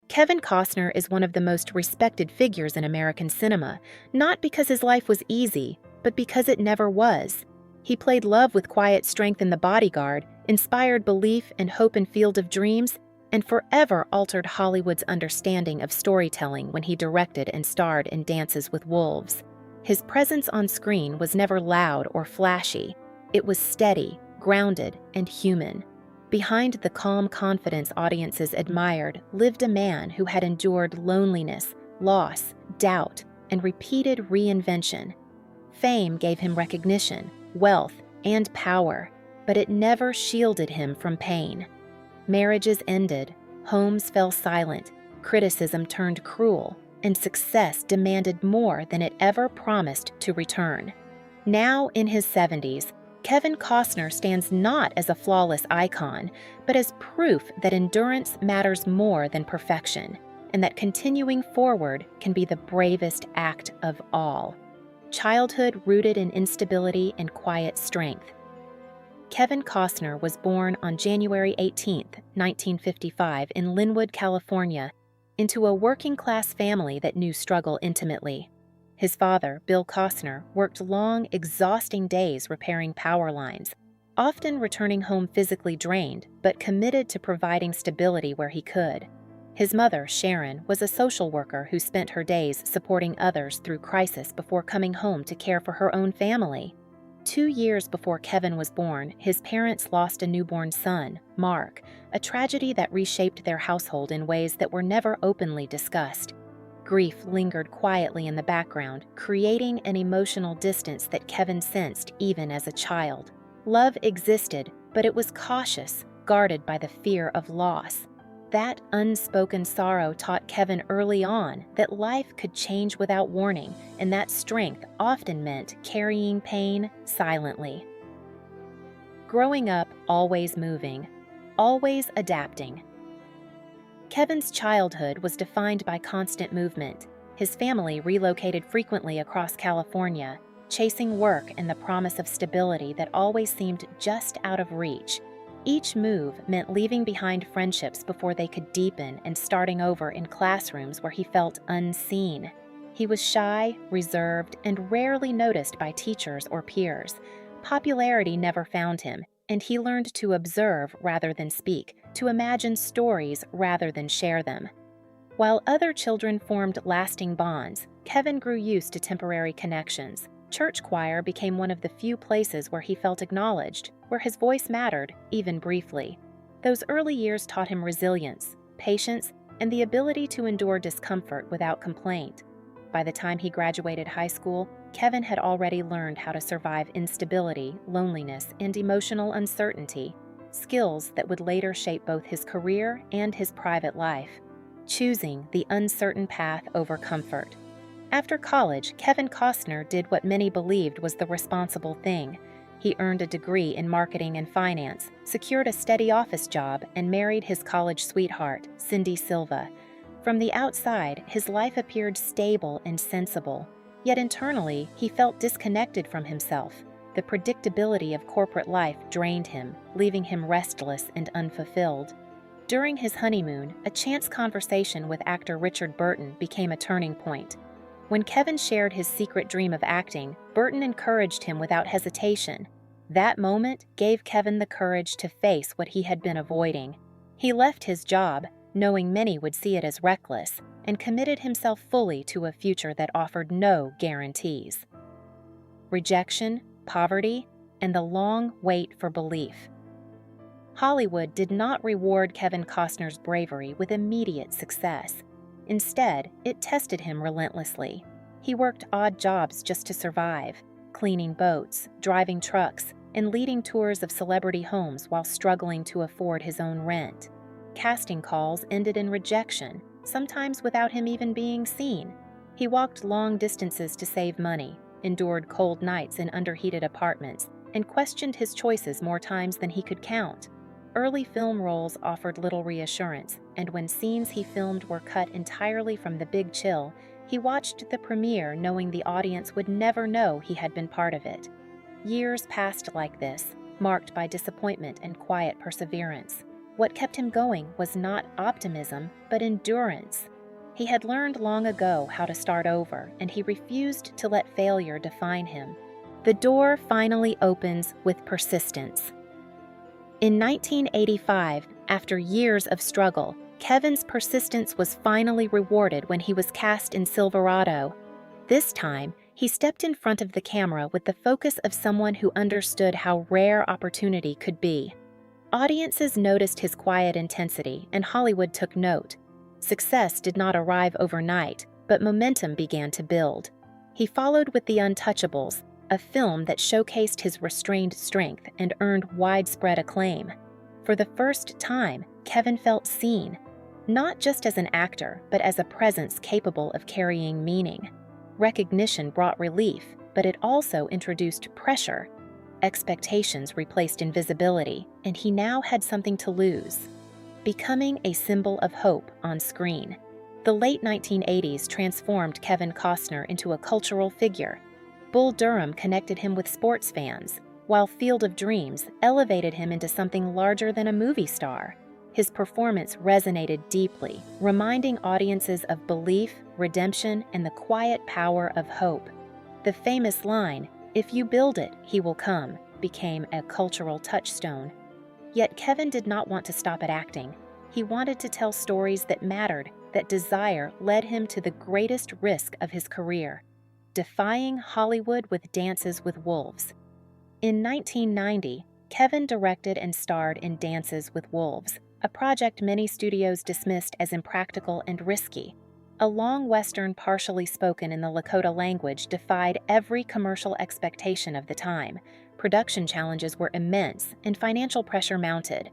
Kevin Costner is one of the most respected figures in American cinema, not because his life was easy, but because it never was. He played love with quiet strength in The Bodyguard, inspired belief and hope in Field of Dreams, and forever altered Hollywood's understanding of storytelling when he directed and starred in Dances with Wolves. His presence on screen was never loud or flashy. It was steady, grounded, and human. Behind the calm confidence audiences admired lived a man who had endured loneliness, loss, doubt, and repeated reinvention. Fame gave him recognition, wealth, and power, but it never shielded him from pain. Marriages ended, homes fell silent, criticism turned cruel, and success demanded more than it ever promised to return. Now in his 70s, Kevin Costner stands not as a flawless icon, but as proof that endurance matters more than perfection, and that continuing forward can be the bravest act of all. Childhood rooted in instability and quiet strength. Kevin Costner was born on January 18, 1955, in Lynwood, California, into a working-class family that knew struggle intimately. His father, Bill Costner, worked long, exhausting days repairing power lines, often returning home physically drained, but committed to providing stability where he could. His mother, Sharon, was a social worker who spent her days supporting others through crisis before coming home to care for her own family. 2 years before Kevin was born, his parents lost a newborn son, Mark, a tragedy that reshaped their household in ways that were never openly discussed. Grief lingered quietly in the background, creating an emotional distance that Kevin sensed even as a child. Love existed, but it was cautious, guarded by the fear of loss. That unspoken sorrow taught Kevin early on that life could change without warning, and that strength often meant carrying pain silently. Growing up, always moving, always adapting. Kevin's childhood was defined by constant movement. His family relocated frequently across California, chasing work and the promise of stability that always seemed just out of reach. Each move meant leaving behind friendships before they could deepen and starting over in classrooms where he felt unseen. He was shy, reserved, and rarely noticed by teachers or peers. Popularity never found him, and he learned to observe rather than speak, to imagine stories rather than share them. While other children formed lasting bonds, Kevin grew used to temporary connections. Church choir became one of the few places where he felt acknowledged, where his voice mattered, even briefly. Those early years taught him resilience, patience, and the ability to endure discomfort without complaint. By the time he graduated high school, Kevin had already learned how to survive instability, loneliness, and emotional uncertainty, skills that would later shape both his career and his private life, choosing the uncertain path over comfort. After college, Kevin Costner did what many believed was the responsible thing. He earned a degree in marketing and finance, secured a steady office job, and married his college sweetheart, Cindy Silva. From the outside, his life appeared stable and sensible, yet internally, he felt disconnected from himself. The predictability of corporate life drained him, leaving him restless and unfulfilled. During his honeymoon, a chance conversation with actor Richard Burton became a turning point. When Kevin shared his secret dream of acting, Burton encouraged him without hesitation. That moment gave Kevin the courage to face what he had been avoiding. He left his job, knowing many would see it as reckless, and committed himself fully to a future that offered no guarantees. Rejection, poverty, and the long wait for belief. Hollywood did not reward Kevin Costner's bravery with immediate success. Instead, it tested him relentlessly. He worked odd jobs just to survive, cleaning boats, driving trucks, and leading tours of celebrity homes while struggling to afford his own rent. Casting calls ended in rejection, sometimes without him even being seen. He walked long distances to save money, endured cold nights in underheated apartments, and questioned his choices more times than he could count. Early film roles offered little reassurance, and when scenes he filmed were cut entirely from The Big Chill, he watched the premiere knowing the audience would never know he had been part of it. Years passed like this, marked by disappointment and quiet perseverance. What kept him going was not optimism, but endurance. He had learned long ago how to start over, and he refused to let failure define him. The door finally opens with persistence. In 1985, after years of struggle, Kevin's persistence was finally rewarded when he was cast in Silverado. This time, he stepped in front of the camera with the focus of someone who understood how rare opportunity could be. Audiences noticed his quiet intensity, and Hollywood took note. Success did not arrive overnight, but momentum began to build. He followed with The Untouchables, a film that showcased his restrained strength and earned widespread acclaim. For the first time, Kevin felt seen, not just as an actor, but as a presence capable of carrying meaning. Recognition brought relief, but it also introduced pressure. Expectations replaced invisibility, and he now had something to lose. Becoming a symbol of hope on screen. The late 1980s transformed Kevin Costner into a cultural figure. Bull Durham connected him with sports fans, while Field of Dreams elevated him into something larger than a movie star. His performance resonated deeply, reminding audiences of belief, redemption, and the quiet power of hope. The famous line, "If you build it, he will come," became a cultural touchstone. Yet Kevin did not want to stop at acting. He wanted to tell stories that mattered. That desire led him to the greatest risk of his career, defying Hollywood with Dances with Wolves. In 1990, Kevin directed and starred in Dances with Wolves, a project many studios dismissed as impractical and risky. A long Western partially spoken in the Lakota language defied every commercial expectation of the time. Production challenges were immense, and financial pressure mounted.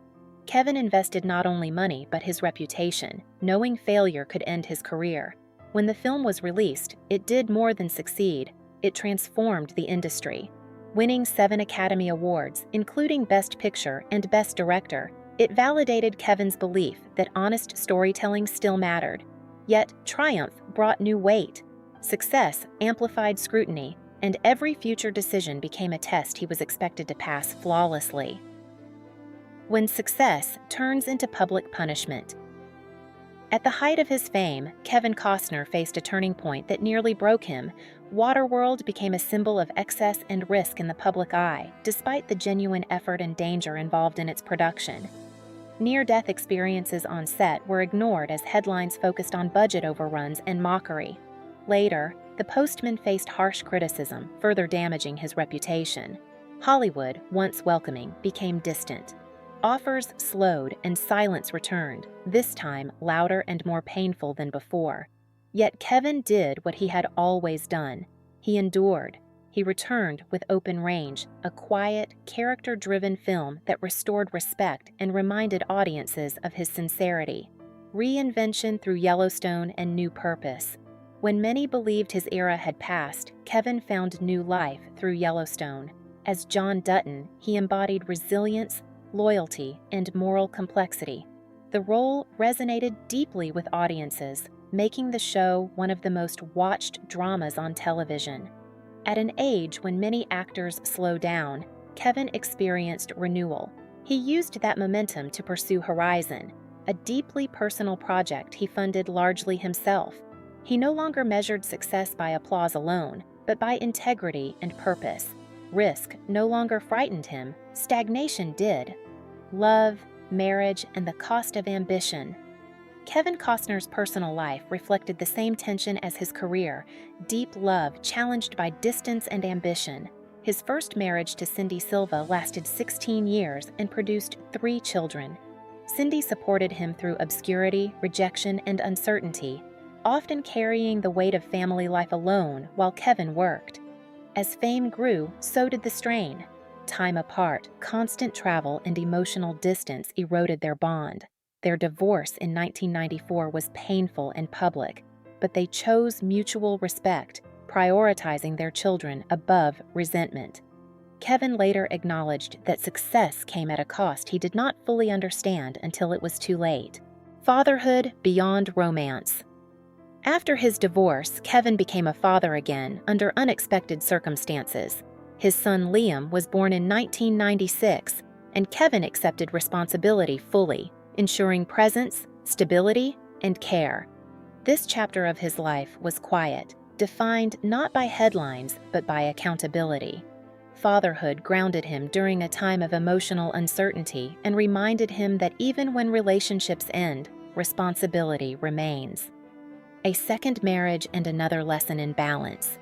Kevin invested not only money but his reputation, knowing failure could end his career. When the film was released, it did more than succeed. It transformed the industry. Winning 7 Academy Awards, including Best Picture and Best Director, it validated Kevin's belief that honest storytelling still mattered. Yet, triumph brought new weight. Success amplified scrutiny, and every future decision became a test he was expected to pass flawlessly. When success turns into public punishment. At the height of his fame, Kevin Costner faced a turning point that nearly broke him. Waterworld became a symbol of excess and risk in the public eye, despite the genuine effort and danger involved in its production. Near-death experiences on set were ignored as headlines focused on budget overruns and mockery. Later, the Postman faced harsh criticism, further damaging his reputation. Hollywood, once welcoming, became distant. Offers slowed and silence returned, this time louder and more painful than before. Yet Kevin did what he had always done. He endured. He returned with Open Range, a quiet, character-driven film that restored respect and reminded audiences of his sincerity. Reinvention through Yellowstone and New Purpose. When many believed his era had passed, Kevin found new life through Yellowstone. As John Dutton, he embodied resilience, loyalty, and moral complexity. The role resonated deeply with audiences, making the show one of the most watched dramas on television. At an age when many actors slow down, Kevin experienced renewal. He used that momentum to pursue Horizon, a deeply personal project he funded largely himself. He no longer measured success by applause alone, but by integrity and purpose. Risk no longer frightened him, stagnation did. Love, marriage, and the cost of ambition. Kevin Costner's personal life reflected the same tension as his career, deep love challenged by distance and ambition. His first marriage to Cindy Silva lasted 16 years and produced 3 children. Cindy supported him through obscurity, rejection, and uncertainty, often carrying the weight of family life alone while Kevin worked. As fame grew, so did the strain. Time apart, constant travel, and emotional distance eroded their bond. Their divorce in 1994 was painful and public, but they chose mutual respect, prioritizing their children above resentment. Kevin later acknowledged that success came at a cost he did not fully understand until it was too late. Fatherhood beyond romance. After his divorce, Kevin became a father again under unexpected circumstances. His son Liam was born in 1996, and Kevin accepted responsibility fully, ensuring presence, stability, and care. This chapter of his life was quiet, defined not by headlines but by accountability. Fatherhood grounded him during a time of emotional uncertainty and reminded him that even when relationships end, responsibility remains. A second marriage and another lesson in balance.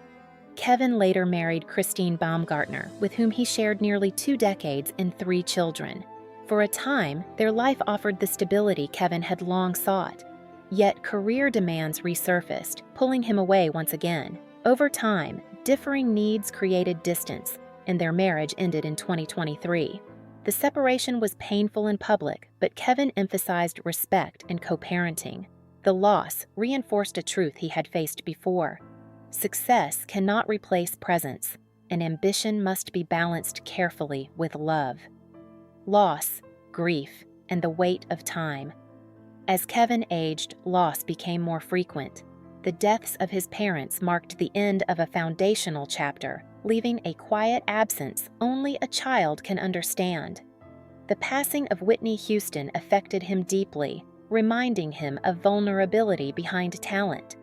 Kevin later married Christine Baumgartner, with whom he shared nearly 2 decades and 3 children. For a time, their life offered the stability Kevin had long sought. Yet career demands resurfaced, pulling him away once again. Over time, differing needs created distance, and their marriage ended in 2023. The separation was painful in public, but Kevin emphasized respect and co-parenting. The loss reinforced a truth he had faced before. Success cannot replace presence, and ambition must be balanced carefully with love. Loss, grief, and the weight of time. As Kevin aged, loss became more frequent. The deaths of his parents marked the end of a foundational chapter, leaving a quiet absence only a child can understand. The passing of Whitney Houston affected him deeply, reminding him of vulnerability behind talent.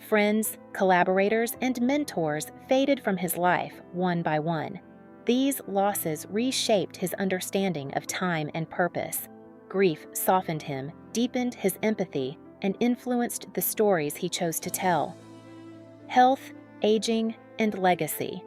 Friends, collaborators, and mentors faded from his life one by one. These losses reshaped his understanding of time and purpose. Grief softened him, deepened his empathy, and influenced the stories he chose to tell. Health, aging, and legacy.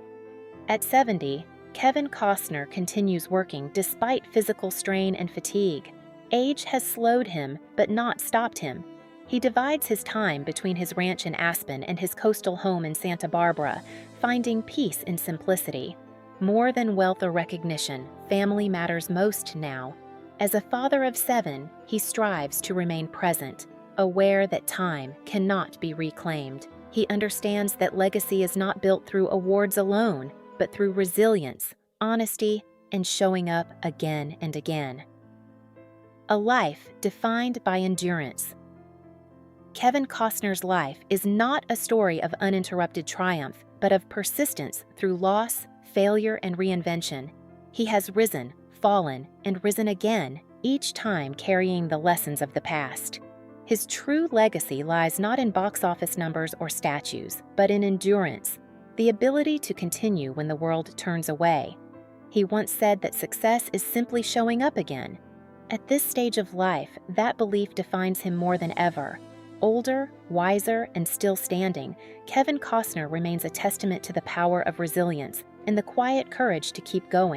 At 70, Kevin Costner continues working despite physical strain and fatigue. Age has slowed him, but not stopped him. He divides his time between his ranch in Aspen and his coastal home in Santa Barbara, finding peace in simplicity. More than wealth or recognition, family matters most now. As a father of 7, he strives to remain present, aware that time cannot be reclaimed. He understands that legacy is not built through awards alone, but through resilience, honesty, and showing up again and again. A life defined by endurance. Kevin Costner's life is not a story of uninterrupted triumph, but of persistence through loss, failure, and reinvention. He has risen, fallen, and risen again, each time carrying the lessons of the past. His true legacy lies not in box office numbers or statues, but in endurance, the ability to continue when the world turns away. He once said that success is simply showing up again. At this stage of life, that belief defines him more than ever. Older, wiser, and still standing, Kevin Costner remains a testament to the power of resilience and the quiet courage to keep going.